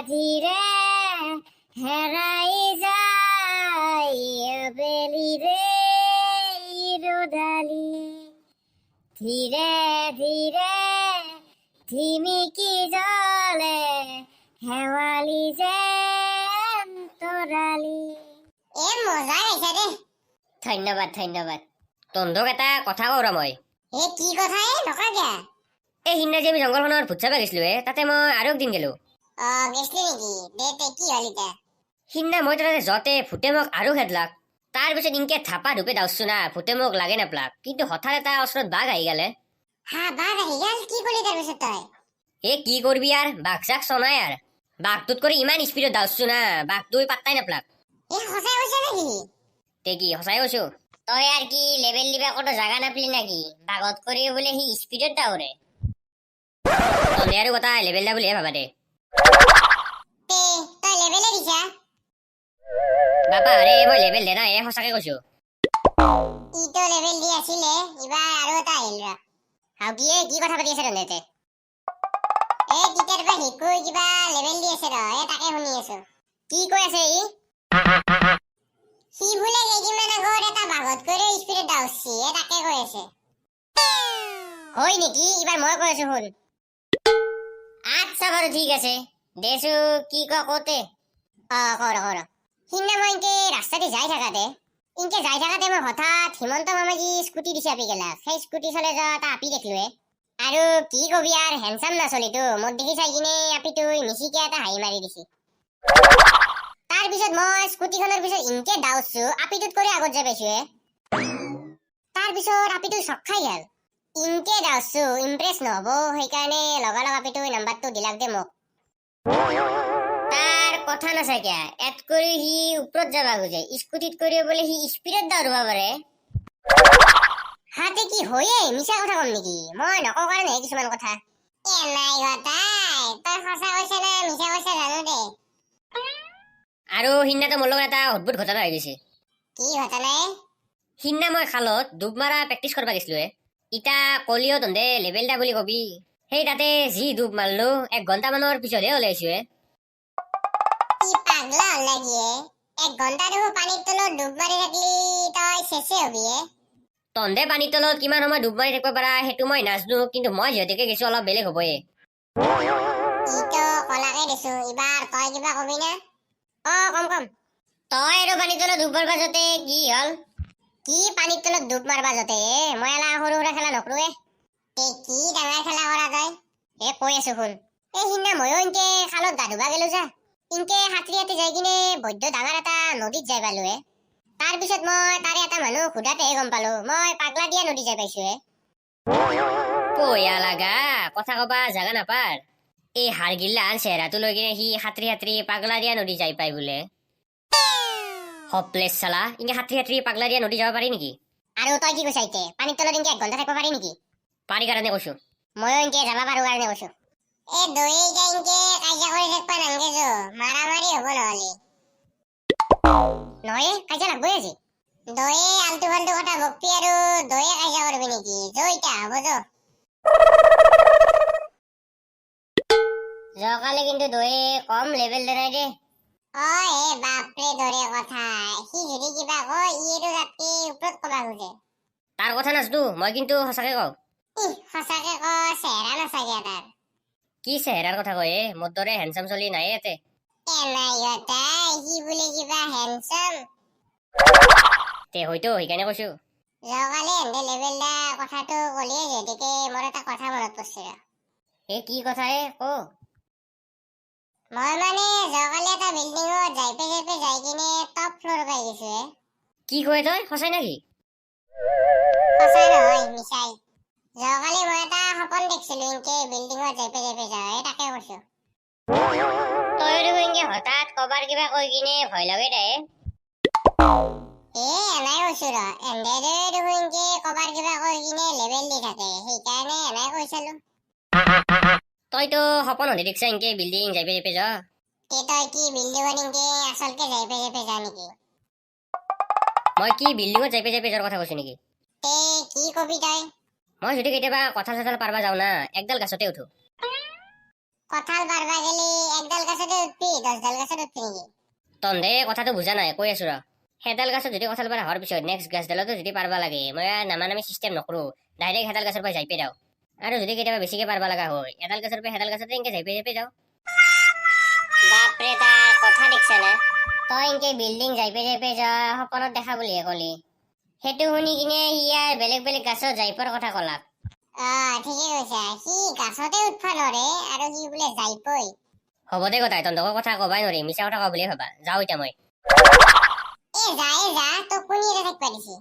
ধীৰে হেৰাই যায় আবেলি ৰে ৰ'দালি ধীৰে ধীৰে ধিমিকি জ্বলে শেৱালি যেন তৰালি। মজা গাইছা দে। ধন্যবাদ ধন্যবাদ। তন্দক এটা কথা কওঁ মই। কি কথা নকা কিয়া? এই সিদিনা যে আমি জংঘলখনৰ ভূত চাব গৈছিলো তাতে মই আৰু একদিন গেলো। গেছলি নেকি? দে তে কি হল ইতা? সিদিনা মই তাতে যতে ভূতে মোক আৰু খেদলাক। তাৰ পিছত ইনকে থাপা ধুপে দাউছো না, ভূতে মোক লাগে নাপলাক। কিন্তু হঠাৎ এটা ওচৰত বাঘ আহি গেলে। বাঘ আহি গেল? কি কৰিলি তাৰ পিছত তই? কি করবি আর, বাঘ চাক চনাই আর। বাঘটোত করে ইমান স্পিডত দাউছো না, বাঘটোই পাত্তাই নাপলাক। সঁচাই কৈছে নাকি? তে কি সঁচাই কৈছো? তই আর কি লেভেল দিবা কত জাগা নাপলি নাকি? বাঘত করে বলে সি স্পিডত দাউরে। তনে আৰু কথা লেভেল দা বুলিহে ভাবা দে। তে তই লেভেলে দিছা? বাপা আরে মই লেভেল দে না, সঁচাকে কৈছো। ইটো লেভেল দি আছিলে, ইবাৰ আৰু এটা আহিল ৰা। হাউ কি কথা পাতি আছে তনেতে? টিটাৰ পৰা শিকুই কিবা লেভেল দি আছে ৰ, তাকে শুনি আছো। কি কৈ আছে ই? সি বোলে কেইদিনমান আগত এটা বাঘত কৰি স্পিডত দাউছি, তাকে কৈ আছে। হয় নেকি? ইবাৰ মই কৈ আছো শুন। আচ্ছা বাৰু ঠিক আছে, দেছো কি কতে। কৰ কৰ। সিদিনা মই ইনকে ৰাস্তাতে যাই থাকাতে মই হঠাৎ হিমন্ত মামাজি স্কুটি দিছে আপি গেলাক। সেই স্কুটি চলে যোৱা এটা আপি দেখলোৱে। আৰু কি কবি আৰ হ্যান্ডসাম না চলিতো, মোৰ দেখি চাই কিনে আপিটো মিছিকে এটা হাঁহি মাৰি দিছি। তাৰ পিছত মই স্কুটিখনৰ পিছত ইনকে দাউছো, আপিটোত কৰি আগত যাই পাইছো। তাৰ পিছত আপিটো চক খাই গেল। ইনকে দাউছো ইমপ্ৰেছ নহব, সেইকাৰণে লগালগ আপিটো নাম্বাৰটো দিলাক দে মোক। তাৰ কথা নাচাই কিয়া, এত কৰি সি ওপৰত যাবা খোজে, স্কুটিত কৰি বোলে সি স্পীডত দাউৰবা পাৰে। হাতে কি হয়ে মিছা কথা কম নেকি? মই নকওঁ কাৰণে কিছুমান কথা। নাই গতাই, তই সঁচা কৈছা না মিছা কৈছা জানো দে। আৰু সিদিনাটো মোৰ লগত এটা অদ্ভুত ঘটনা হৈ গৈছে। কি ঘটনা? সিদিনা মই খালত ডুব মাৰা প্ৰেক্টিচ কৰবা গৈছিলো। ইটা কলিও তন্দে লেভেল দা বুলি কবি। সেই তাতে যি ডুব মাৰলো 1 ঘণ্টা মানৰ পিছতহে ওলাইছো। কি পাগলা হল লাগি? 1 ঘণ্টা দেখো পানীৰ তলত ডুব মাৰি থাকলি তই চেছে হবি। তন্দে পানীৰ তলত কিমান সময় ডুব মাৰি থাকিব পাৰা সেইটো মই নাজনো, কিন্তু মই যিহেতুকে কিছু অলপ বেলেগ হবয়ে। ইটো কলাকে দেছো, ইবাৰ তই কিবা কবি না? কম। তই আৰু পানীৰ তলত ডুব মাৰবা যাতে কি হল? কি পানীৰ তলত ডুব মাৰবা যাতে? মই এলা সৰু সুৰা খেলা নকৰোৱে। কি ডাঙৰ খেলা কৰা তই? কৈ আছো শুন। সিদিনা ময়ো ইনকে খালত গা ধুবা গেলো যা। ইনকে সাঁতৰি যাই কিনে বৈদ্য ডাঙৰ এটা নদীত যাই পালো। তাৰ পিছত মই তাৰে এটা মানুহ সুধাতেহে গম পালো মই পাগলা দিয়া নদী যাই পাইছো। পয়া লাগা কথা কবা জাগা নাপাৰ। এই হাড়গিল্লা চেহেৰাটো লৈ কিনে সি সাঁতৰি পাগলা দিয়া নদী যাই পাই বোলে। হপলেছ চালা, ইনকে সাঁতৰি পাগলা দিয়া নদী যাব পাৰি নেকি? আৰু তই কি কৈছা ইতে? পানীৰ তলত ইনকে 1 ঘণ্টা থাকিব পাৰি নেকি? পাৰি কাৰণে কৈছো। ময়ো ইনকে যাবা পাৰো কাৰণে কৈছো। দয়ে এতিয়া ইনকে কাজিয়া কৰি থাকবা নালগে যো, মাৰামাৰি হব নহলে। নহয় কাজিয়া লাগবই আজি। দয়ে আলটু ফালটু কথা বকবি আৰু দয়ে কাজিয়া কৰবি নেকি? যো ইটা হব যো। যোৱাকালি কিন্তু দয়ে কম লেভেল দেনাই দে। বাপৰে দৰে কথা। সি যদি কিবা কয় ইয়েটো তাতকে ওপৰত কবা খোজে। তাৰ কথা নাজনো, মই কিন্তু সঁচাকে কওঁ। সঁচাকে ক, চেহেৰা নাচাগে তাৰ। কি চেহেৰাৰ কথা কয়? মোৰ দৰে হেণ্ডসাম চলি নাই ইয়াতে। নাই গতাই, সি বোলে কিবা হেণ্ডসাম। তে হয়তো সেইকাৰণে কৈছো। যোৱাকালি এন্দে লেভেল দা কথাটো কলিয়ে যেতিকে মোৰ এটা কথা মনত পৰছে। কি কথা ক? মই মানে যোৱাকালি এটা বিল্ডিঙত যাই কিনে টপ ফ্লোৰ পাই গৈছো। কি কয় তই? সঁচাই নেকি? সঁচাই নহয় মিছাই। যোৱাকালি মই এটা সপোন দেখিছিলো ইনকে বিল্ডিঙত যাই তাকে কৈছো। তই দেখোন ইনকে হঠাৎ কবাৰ কিবা কৈ কিনে ভয় লাগে দে। এনাই কৈছো ৰ, এন্দে দেখোন ইনকে কবাৰ কিবা কৈ কিনে লেভেল দি থাকে, সেইকাৰণে এনাই কৈছিলো। তইতো সপোন দেখছা ইনকে বিল্ডিং যাই যা। তই কি বিল্ডিঙত ইনকে আসলকে যাই যা নেকি? মই কি বিল্ডিঙত যাই যোৱাৰ কথা কৈছো নেকি? কি কবি তই? মই যদি কেতিয়াবা কথা চথা পাৰবা যাও না, একডাল গাছতে উঠো। কঁঠাল পারবা গেলে একডাল গাছতে উঠবি 10ডাল গাছত উঠবি নেকি তন্দে কথাটো বুজা নাই কৈ আছো ৰ সেডাল গাছত যদি কঁঠাল পাৰা হোৱাৰ পিছত নেক্সট গাছডালতো যদি পাৰবা লাগে মই নামানামি চিষ্টেম নকৰো ডাইৰেক্ট সেডাল গাছৰ পৰা যাই পে যাওঁ আৰু যদি কেতিয়াবা বেছিকে পাৰবা লগা হয় এডাল গাছৰ পৰা সেডাল গাছতে এনেকে যাই পে যাওঁ বাপৰে তাৰ কথা দেখছা না তই এনেকে বিল্ডিং যাই পে যা সপনত দেখা বুলিহে কলি সেইটো শুনি কিনে ইয়াৰ বেলেগ বেলেগ গাছত যাই পোৱাৰ কথা কলাক ঠিকে কৈছা সি গাছতে উঠবা নৰে আৰু সি বোলে যাই পই হ'ব দে কথাই তন্দকৰ কথা কবাই নোৱাৰি মিছা কথা কওঁ বুলিয়ে ভাবা যাওঁ এতিয়া মই যা তোক কোনি এটা থাকবা দিছি